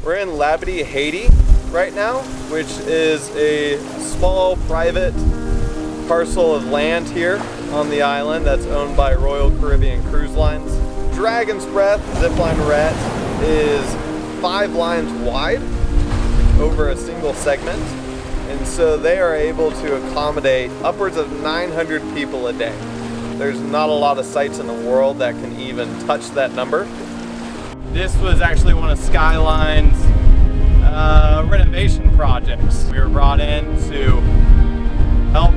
We're in Labadee, Haiti right now, which is a small private parcel of land here on the island that's owned by Royal Caribbean Cruise Lines. Dragon's Breath Zipline Ret is 5 lines wide over a single segment, and so they are able to accommodate upwards of 900 people a day. There's not a lot of sites in the world that can even touch that number. This was actually one of Skyline's renovation projects. We were brought in to help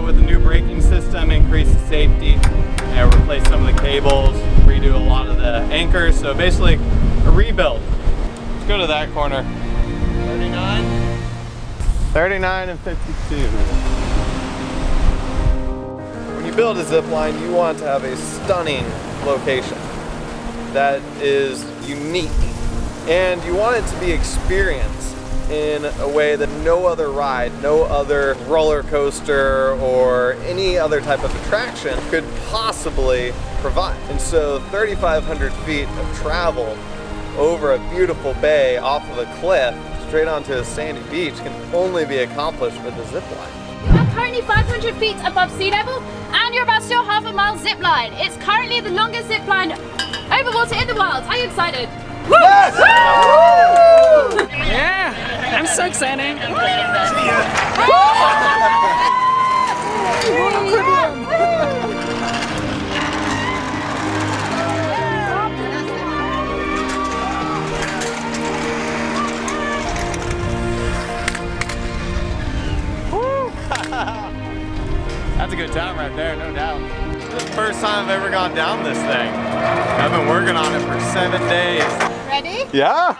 with the new braking system, increase the safety, and replace some of the cables, redo a lot of the anchors. So basically a rebuild. Let's go to that corner. 39 and 52. When you build a zip line, you want to have a stunning location that is unique, and you want it to be experienced in a way that no other ride, no other roller coaster or any other type of attraction could possibly provide. And so 3,500 feet of travel over a beautiful bay off of a cliff straight onto a sandy beach can only be accomplished with a zip line. You are currently 500 feet above sea level, and you're about to do a half-a-mile zip line. It's currently the longest zip line over water in the world. Are you excited? Yes! Woo! Yeah, I'm so excited. That's a good time right there, no doubt. This is the first time I've ever gone down this thing. I've been working on it for 7 days. Ready? Yeah!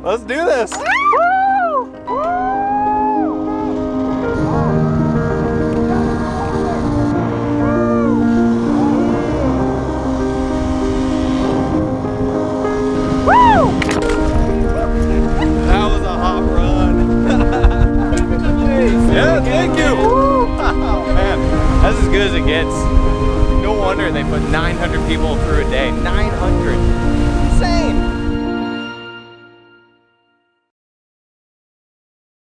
Let's do this! That was a hot run. Yeah, thank you. Oh man, that's as good as it gets. No wonder they put 900 people through a day. 900.